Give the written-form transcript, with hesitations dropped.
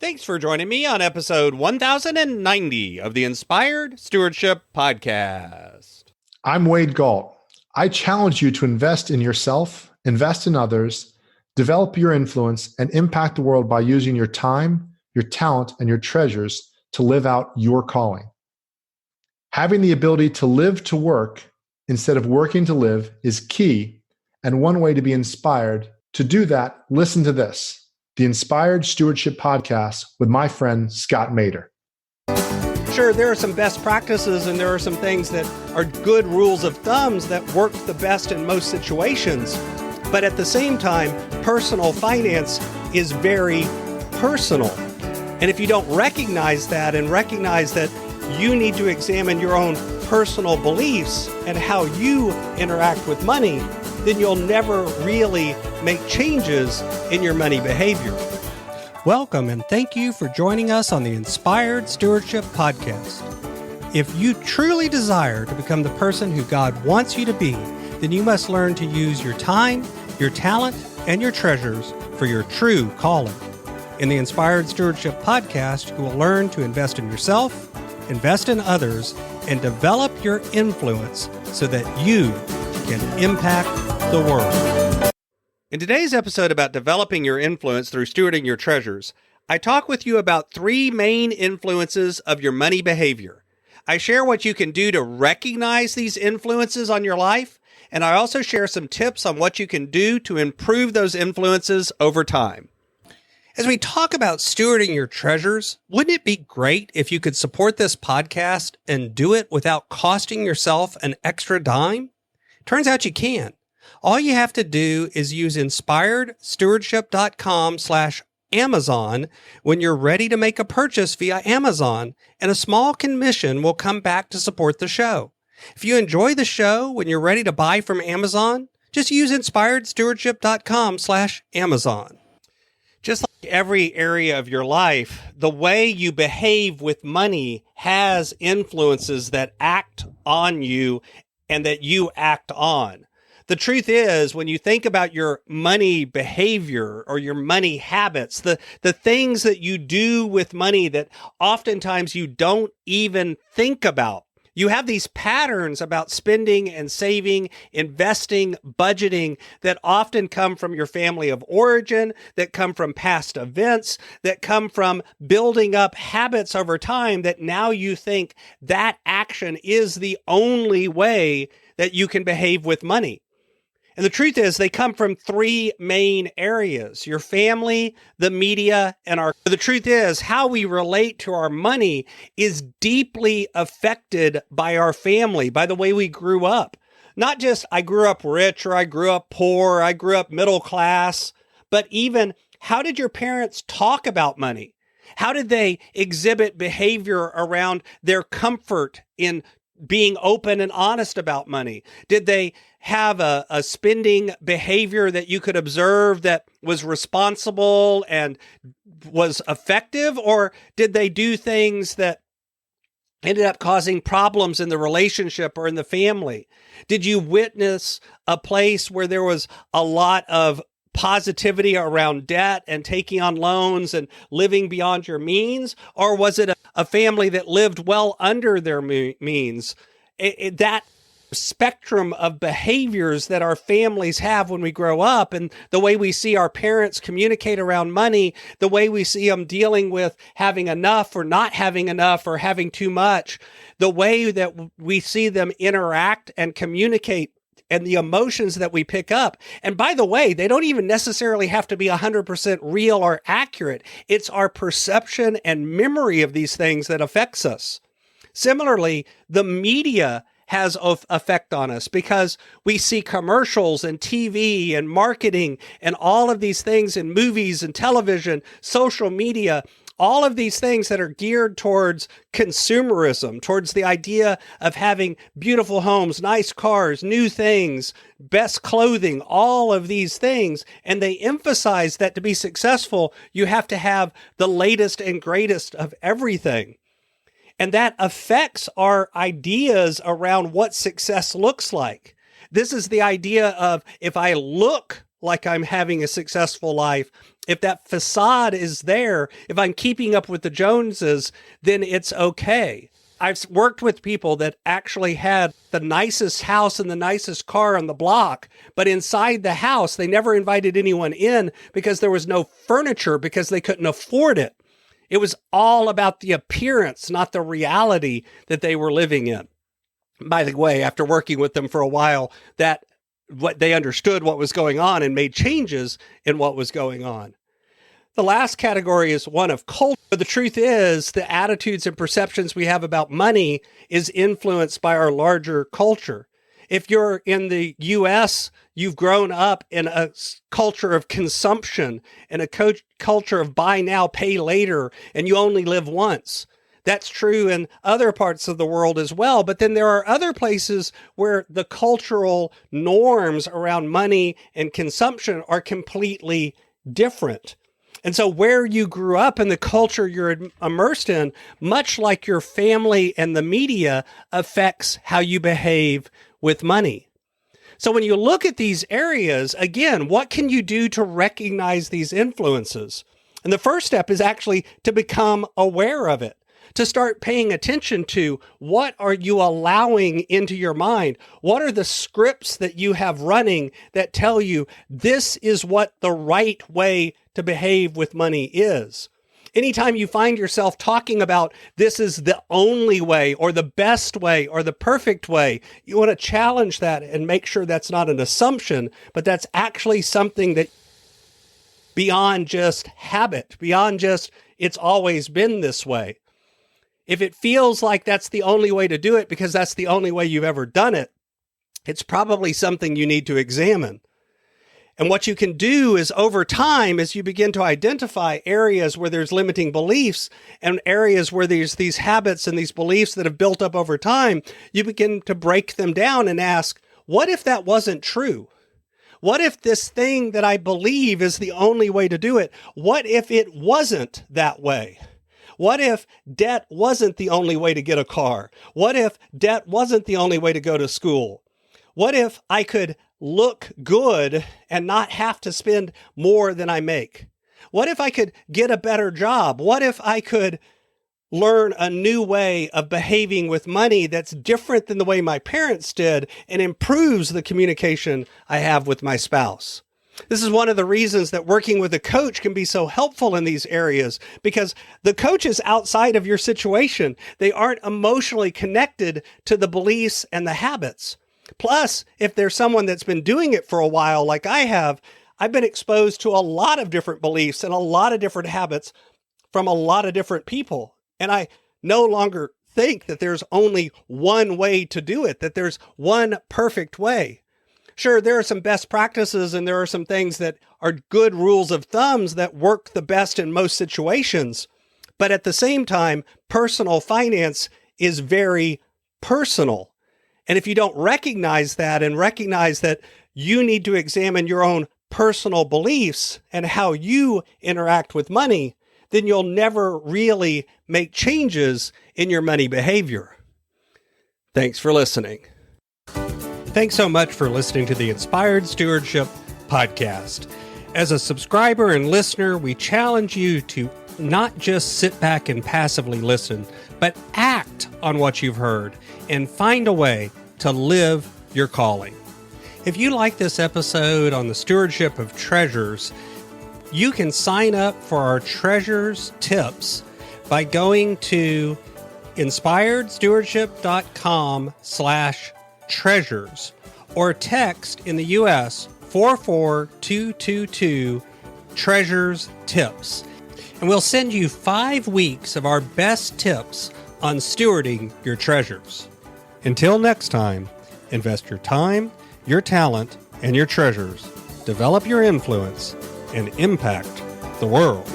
Thanks for joining me on episode 1090 of the Inspired Stewardship Podcast. I'm Wade Galt. I challenge you to invest in yourself, invest in others, develop your influence, and impact the world by using your time, your talent, and your treasures to live out your calling. Having the ability to live to work instead of working to live is key, and one way to be inspired. To do that, listen to this. The Inspired Stewardship Podcast with my friend, Scott Mader. Sure, there are some best practices and there are some things that are good rules of thumbs that work the best in most situations. But at the same time, personal finance is very personal. And if you don't recognize that and recognize that you need to examine your own personal beliefs and how you interact with money, then you'll never really make changes in your money behavior. Welcome and thank you for joining us on the Inspired Stewardship Podcast. If you truly desire to become the person who God wants you to be, then you must learn to use your time, your talent, and your treasures for your true calling. In the Inspired Stewardship Podcast, you will learn to invest in yourself, invest in others, and develop your influence so that you can impact the world. In today's episode about developing your influence through stewarding your treasures, I talk with you about three main influences of your money behavior. I share what you can do to recognize these influences on your life, and I also share some tips on what you can do to improve those influences over time. As we talk about stewarding your treasures, wouldn't it be great if you could support this podcast and do it without costing yourself an extra dime? Turns out you can. All you have to do is use inspiredstewardship.com/Amazon when you're ready to make a purchase via Amazon, and a small commission will come back to support the show. If you enjoy the show when you're ready to buy from Amazon, just use inspiredstewardship.com/Amazon. Just like every area of your life, the way you behave with money has influences that act on you and that you act on. The truth is, when you think about your money behavior or your money habits, the things that you do with money that oftentimes you don't even think about, you have these patterns about spending and saving, investing, budgeting that often come from your family of origin, that come from past events, that come from building up habits over time that now you think that action is the only way that you can behave with money. And the truth is, they come from three main areas: your family, the media, and our. The truth is, how we relate to our money is deeply affected by our family, by the way we grew up. Not just I grew up rich or I grew up poor, I grew up middle class, but even how did your parents talk about money? How did they exhibit behavior around their comfort in being open and honest about money? Did they have a spending behavior that you could observe that was responsible and was effective? Or did they do things that ended up causing problems in the relationship or in the family? Did you witness a place where there was a lot of positivity around debt and taking on loans and living beyond your means? Or was it a family that lived well under their means? That spectrum of behaviors that our families have when we grow up, and the way we see our parents communicate around money, the way we see them dealing with having enough or not having enough or having too much, the way that we see them interact and communicate, and the emotions that we pick up. And by the way, they don't even necessarily have to be 100% real or accurate. It's our perception and memory of these things that affects us. Similarly, the media has an effect on us because we see commercials and TV and marketing and all of these things in movies and television, social media, all of these things that are geared towards consumerism, towards the idea of having beautiful homes, nice cars, new things, best clothing, all of these things. And they emphasize that to be successful, you have to have the latest and greatest of everything. And that affects our ideas around what success looks like. This is the idea of, if I look like I'm having a successful life, If that facade is there, if I'm keeping up with the Joneses, then it's okay. I've worked with people that actually had the nicest house and the nicest car on the block, but inside the house, they never invited anyone in because there was no furniture because they couldn't afford it. It was all about the appearance, not the reality that they were living in. By the way, after working with them for a while, what they understood what was going on and made changes in what was going on. The last category is one of culture. The truth is, the attitudes and perceptions we have about money is influenced by our larger culture. If you're in the U.S., you've grown up in a culture of consumption and a culture of buy now, pay later, and you only live once. That's true in other parts of the world as well. But then there are other places where the cultural norms around money and consumption are completely different. And so where you grew up and the culture you're immersed in, much like your family and the media, affects how you behave with money. So when you look at these areas, again, what can you do to recognize these influences? And the first step is actually to become aware of it, to start paying attention to what are you allowing into your mind? What are the scripts that you have running that tell you this is what the right way to behave with money is? Anytime you find yourself talking about this is the only way or the best way or the perfect way, you want to challenge that and make sure that's not an assumption, but that's actually something that beyond just habit, beyond just it's always been this way. If it feels like that's the only way to do it because that's the only way you've ever done it, it's probably something you need to examine. And what you can do is over time, as you begin to identify areas where there's limiting beliefs and areas where there's these habits and these beliefs that have built up over time, you begin to break them down and ask, what if that wasn't true? What if this thing that I believe is the only way to do it? What if it wasn't that way? What if debt wasn't the only way to get a car? What if debt wasn't the only way to go to school? What if I could look good and not have to spend more than I make? What if I could get a better job? What if I could learn a new way of behaving with money that's different than the way my parents did and improves the communication I have with my spouse? This is one of the reasons that working with a coach can be so helpful in these areas, because the coach is outside of your situation. They aren't emotionally connected to the beliefs and the habits. Plus, if there's someone that's been doing it for a while, like I have, I've been exposed to a lot of different beliefs and a lot of different habits from a lot of different people. And I no longer think that there's only one way to do it, that there's one perfect way. Sure, there are some best practices and there are some things that are good rules of thumbs that work the best in most situations. But at the same time, personal finance is very personal. And if you don't recognize that and recognize that you need to examine your own personal beliefs and how you interact with money, then you'll never really make changes in your money behavior. Thanks for listening. Thanks so much for listening to the Inspired Stewardship podcast. As a subscriber and listener, we challenge you to not just sit back and passively listen, but act on what you've heard and find a way to live your calling. If you like this episode on the stewardship of treasures, you can sign up for our treasures tips by going to inspiredstewardship.com/treasures or text in the US 44222 treasures tips. And we'll send you 5 weeks of our best tips on stewarding your treasures. Until next time, invest your time, your talent, and your treasures. Develop your influence and impact the world.